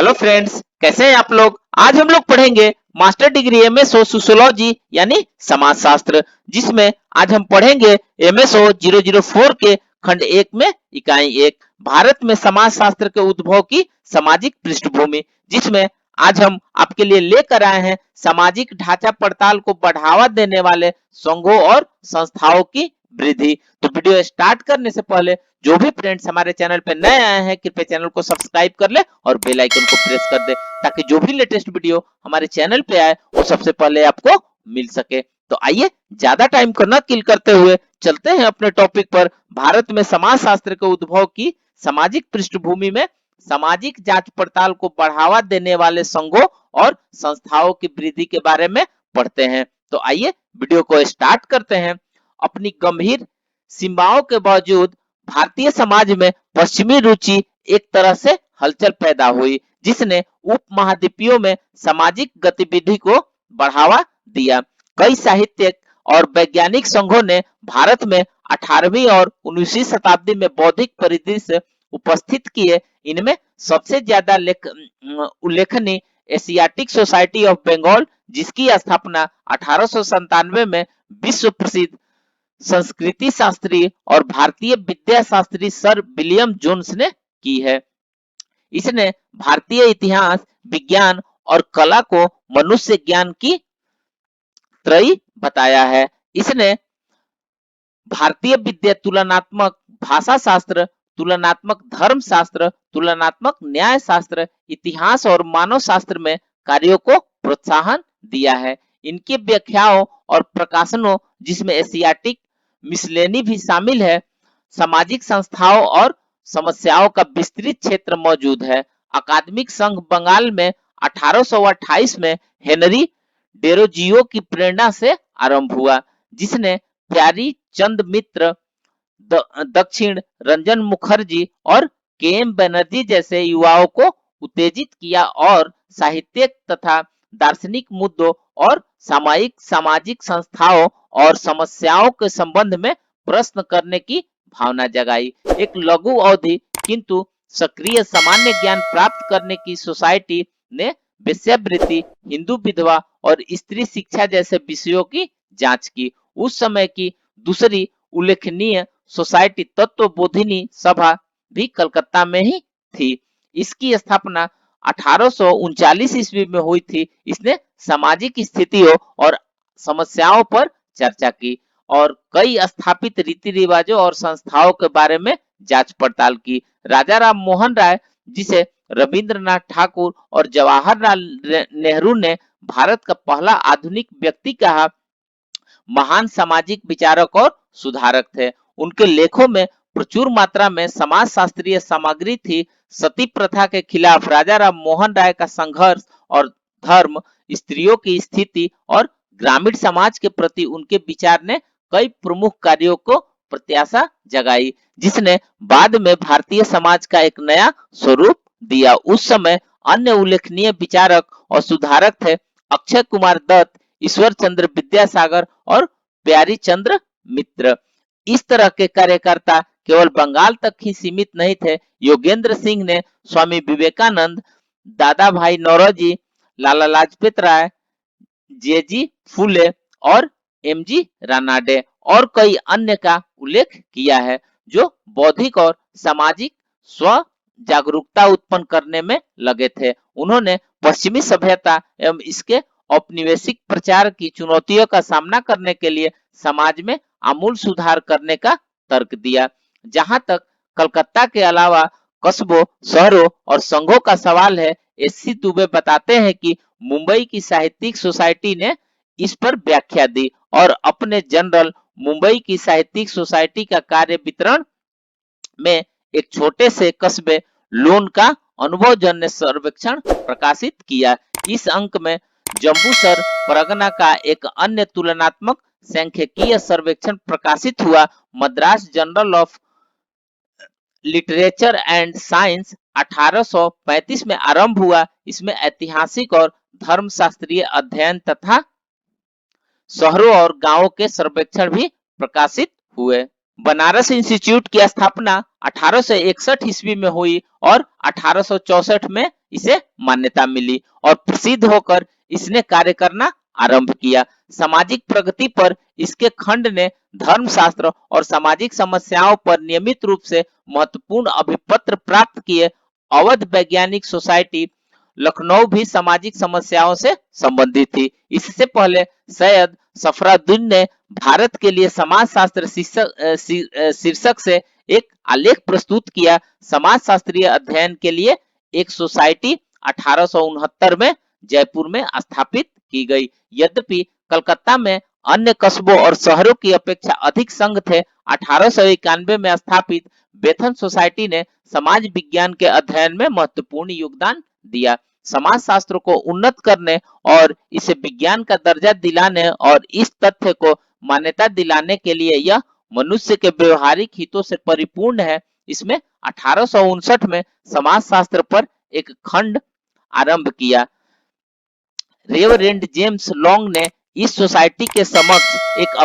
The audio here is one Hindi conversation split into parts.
हेलो फ्रेंड्स, कैसे हैं आप लोग। आज हम लोग पढ़ेंगे मास्टर डिग्री एमएसओ सोशियोलॉजी यानी समाजशास्त्र, जिसमें आज हम पढ़ेंगे एमएसओ 004 के खंड 1 में इकाई 1 भारत में समाजशास्त्र के उद्भव की सामाजिक पृष्ठभूमि, जिसमें आज हम आपके लिए लेकर आए हैं सामाजिक ढांचा पड़ताल को बढ़ावा देने वाले संघों और संस्थाओं की वृद्धि। तो वीडियो स्टार्ट करने से पहले जो भी फ्रेंड्स हमारे चैनल पे नए आए हैं कृपया चैनल को सब्सक्राइब कर ले और बेल आइकन को प्रेस कर दे, ताकि जो भी लेटेस्ट वीडियो हमारे चैनल पे आए वो सबसे पहले आपको मिल सके। तो आइए ज्यादा टाइम को न किल करते हुए चलते हैं अपने टॉपिक पर। भारत में समाजशास्त्र के उद्भव की सामाजिक पृष्ठभूमि में सामाजिक जांच पड़ताल को बढ़ावा देने वाले संघों और संस्थाओं की वृद्धि के बारे में पढ़ते हैं। तो आइए वीडियो को स्टार्ट करते हैं। अपनी गंभीर सीमाओं के बावजूद भारतीय समाज में पश्चिमी रुचि एक तरह से हलचल पैदा हुई, जिसने उपमहाद्वीपीय में सामाजिक गतिविधि को बढ़ावा दिया। कई साहित्यिक और वैज्ञानिक संघों ने भारत में 18वीं और 19वीं शताब्दी में बौद्धिक परिदृश्य उपस्थित किए। इनमें सबसे ज्यादा उल्लेखनीय एशियाटिक सोसाइटी ऑफ बंगाल, जिसकी स्थापना 1897 में विश्व प्रसिद्ध संस्कृति शास्त्री और Bharatiya Vidya Shastri sir William Jones ने की है। इसने भारतीय इतिहास, विज्ञान और कला को मनुष्य ज्ञान की त्रयी बताया है। इसने भारतीय विद्या, तुलनात्मक भाषा शास्त्र, तुलनात्मक धर्म शास्त्र, तुलनात्मक न्याय शास्त्र, इतिहास और मानव शास्त्र में कार्यों को प्रोत्साहन दिया है। इनकी व्याख्याओं और प्रकाशनों, जिसमें एशियाटिक मिसलेनी भी शामिल है, सामाजिक संस्थाओं और समस्याओं का विस्तृत क्षेत्र मौजूद है। अकादमिक संघ बंगाल में 1828 में हेनरी डेरोजियो की प्रेरणा से आरंभ हुआ, जिसने प्यारी चंद मित्र, दक्षिण रंजन मुखर्जी और के एम बनर्जी जैसे युवाओं को उत्तेजित किया और साहित्यिक तथा दार्शनिक मुद्दों और सामाजिक संस्थाओं और समस्याओं के संबंध में प्रश्न करने की भावना जगाई। एक लघु अवधि किंतु सक्रिय सामान्य ज्ञान प्राप्त करने की सोसाइटी ने वेश्यावृत्ति, हिंदू विधवा और स्त्री शिक्षा जैसे विषयों की जांच की। उस समय की दूसरी उल्लेखनीय सोसाइटी तत्वबोधिनी सभा भी कलकत्ता में ही थी। इसकी स्थापना 1839 ईस्वी में हुई थी। इसने सामाजिक स्थितियों और समस्याओं पर चर्चा की और कई स्थापित रीति रिवाजों और संस्थाओं के बारे में जांच पड़ताल की। राजा राम मोहन राय, जिसे रविंद्रनाथ ठाकुर और जवाहरलाल नेहरू ने भारत का पहला आधुनिक व्यक्ति कहा, महान सामाजिक विचारक और सुधारक थे। उनके लेखों में प्रचुर मात्रा में समाज शास्त्रीय सामग्री थी। सती प्रथा के खिलाफ राजा राम मोहन राय का संघर्ष और धर्म, स्त्रियों की स्थिति और ग्रामीण समाज के प्रति उनके विचार ने कई प्रमुख कार्यों को प्रत्याशा जगाई, जिसने बाद में भारतीय समाज का एक नया स्वरूप दिया। उस समय अन्य उल्लेखनीय विचारक और सुधारक थे अक्षय कुमार दत्त, ईश्वर चंद्र विद्यासागर और प्यारी चंद्र मित्र। इस तरह के कार्यकर्ता केवल बंगाल तक ही सीमित नहीं थे। योगेंद्र सिंह ने स्वामी विवेकानंद, दादा भाई नौरोजी, लाला लाजपत राय, जेजी फुले और एमजी रानाडे और कई अन्य का उल्लेख किया है, जो बौद्धिक और सामाजिक स्व जागरूकता उत्पन्न करने में लगे थे। उन्होंने पश्चिमी सभ्यता एवं इसके औपनिवेशिक प्रचार की चुनौतियों का सामना करने के लिए समाज में आमूल सुधार करने का तर्क दिया। जहां तक कलकत्ता के अलावा कस्बों, शहरों और संघों का सवाल है, एससी दुबे बताते हैं कि मुंबई की साहित्यिक सोसाइटी ने इस पर व्याख्या दी और अपने जनरल मुंबई की साहित्यिक सोसाइटी का कार्य वितरण में एक छोटे से कस्बे लोन का अनुभवजन्य सर्वेक्षण प्रकाशित किया। इस अंक में जम्बूसर परगना का एक अन्य तुलनात्मक सांख्यिकीय सर्वेक्षण प्रकाशित हुआ। Madras journal of literature and science 1835 में आरंभ हुआ। इसमें ऐतिहासिक और धर्मशास्त्रीय अध्ययन तथा शहरों और गांवों के सर्वेक्षण भी प्रकाशित हुए। बनारस इंस्टीट्यूट की स्थापना 1861 ईस्वी में हुई और 1864 में इसे मान्यता मिली और प्रसिद्ध होकर इसने कार्य करना आरंभ किया। सामाजिक प्रगति पर इसके खंड ने धर्मशास्त्र और सामाजिक समस्याओं पर नियमित रूप से महत्वपूर्ण अभिपत्र प्राप्त किए। अवध वैज्ञानिक सोसाइटी लखनऊ भी सामाजिक समस्याओं से संबंधित थी। इससे पहले सैयद सफरुद्दीन ने भारत के लिए समाजशास्त्र शीर्षक से एक आलेख प्रस्तुत किया। समाजशास्त्रीय अध्ययन के लिए एक सोसाइटी 1869 में जयपुर में स्थापित की गई। यद्यपि कलकत्ता में अन्य कस्बों और शहरों की अपेक्षा अधिक संघ थे। 1891 में स्थापित बेथन सोसाइटी ने समाज विज्ञान के अध्ययन में महत्वपूर्ण योगदान दिया। समाजशास्त्र को उन्नत करने और इसे विज्ञान का दर्जा दिलाने और इस तथ्य को मान्यता दिलाने के लिए यह मनुष्य के व्यवहारिक हितों से परिपूर्ण है। इसमें 1859 में समाजशास्त्र पर एक खंड आरंभ किया। रेवरेंड जेम्स लॉन्ग ने इस सोसाइटी के समक्ष एक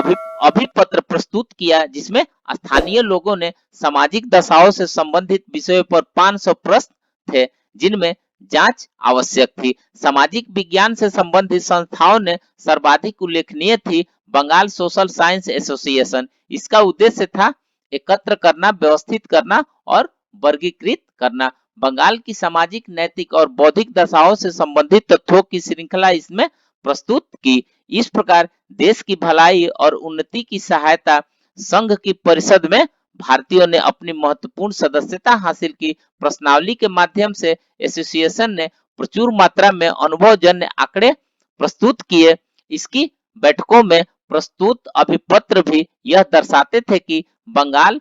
अभिपत्र प्रस्तुत किया जिसमें स्थानीय लोगों ने सामाजिक दशाओं से संबंधित विषयों पर 500 प्रश्न थे जिनमें जांच आवश्यक थी। सामाजिक विज्ञान से संबंधित संस्थाओं ने सर्वाधिक उल्लेखनीय थी बंगाल सोशल साइंस एसोसिएशन। इसका उद्देश्य था एकत्र करना, व्यवस्थित करना और वर्गीकृत करना। बंगाल की सामाजिक, नैतिक और बौद्धिक दशाओं से संबंधित तथ्यों की श्रृंखला इसमें प्रस्तुत की। इस प्रकार देश की भलाई और उन्नति की सहायता संघ की परिषद में भारतीयों ने अपनी महत्वपूर्ण सदस्यता हासिल की। प्रश्नावली के माध्यम से एसोसिएशन ने प्रचुर मात्रा में अनुभवजन्य आंकड़े प्रस्तुत किए। इसकी बैठकों में प्रस्तुत अभिपत्र भी यह दर्शाते थे कि बंगाल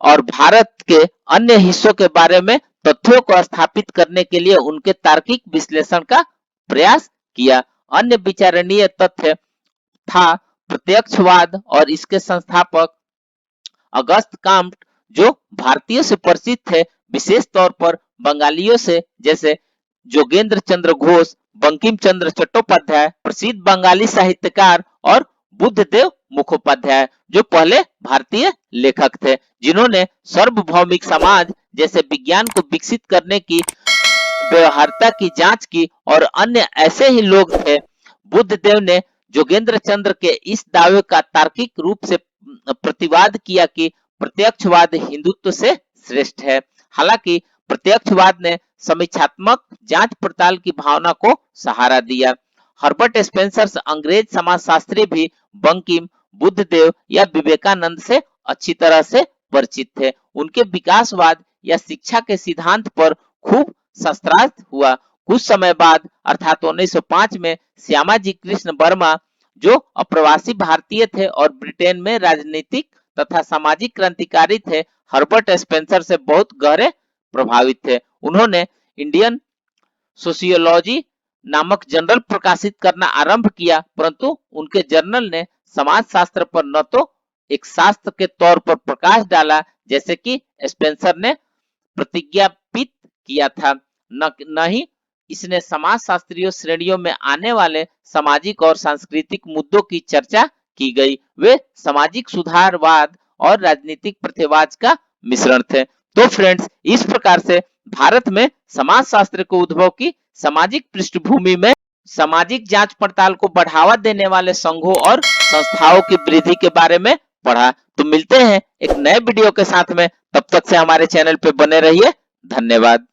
और भारत के अन्य हिस्सों के बारे में तथ्यों को स्थापित करने के लिए उनके तार्किक विश्लेषण का प्रयास किया। अन्य विचारणीय तथ्य था प्रत्यक्षवाद और इसके संस्थापक अगस्त काम्ट जो भारतीयों से परिचित थे, विशेष तौर पर बंगालियों से, जैसे जोगेंद्र चंद्र घोष, बंकिम चंद्र चट्टोपाध्याय, प्रसिद्ध बंगाली साहित्यकार और बुद्धदेव मुखोपाध्याय जो पहले भारतीय लेखक थे जिन्होंने सार्वभौमिक समाज जैसे विज्ञान को विकसित करने की व्यवहार्यता की जांच की और अन्य ऐसे ही लोग थे। बुद्धदेव ने जोगेंद्र चंद्र के इस दावे का तार्किक रूप से प्रतिवाद किया कि प्रत्यक्षवाद हिंदुत्व से श्रेष्ठ है। हालांकि प्रत्यक्षवाद ने समीक्षात्मक जांच पड़ताल की भावना को सहारा दिया। हर्बर्ट स्पेंसर अंग्रेज समाजशास्त्री भी बंकिम, बुद्धदेव या विवेकानंद से अच्छी तरह से परिचित थे। उनके विकासवाद या शिक्षा के सिद्धांत पर खूब शास्त्रार्थ हुआ। कुछ समय बाद अर्थात 1905 में श्यामाजी कृष्ण वर्मा जो अप्रवासी भारतीय थे और ब्रिटेन में राजनीतिक तथा सामाजिक क्रांतिकारी थे, हर्बर्ट स्पेंसर से बहुत गहरे प्रभावित थे। उन्होंने इंडियन सोशियोलॉजी नामक जर्नल प्रकाशित करना आरंभ किया, परंतु उनके जर्नल ने समाजशास्त्र पर न तो एक शास्त्र के तौर पर प्रकाश डाला जैसे कि स्पेंसर ने प्रतिज्ञापित किया था, न ही इसने समाजशास्त्रीय श्रेणियों में आने वाले सामाजिक और सांस्कृतिक मुद्दों की चर्चा की गई। वे सामाजिक सुधारवाद और राजनीतिक प्रतिवाद का मिश्रण थे। तो फ्रेंड्स, इस प्रकार से भारत में समाजशास्त्र के उद्भव की सामाजिक पृष्ठभूमि में सामाजिक जांच पड़ताल को बढ़ावा देने वाले संघों और संस्थाओं की वृद्धि के बारे में पढ़ा। तो मिलते हैं एक नए वीडियो के साथ में, तब तक से हमारे चैनल पे बने रहिए। धन्यवाद।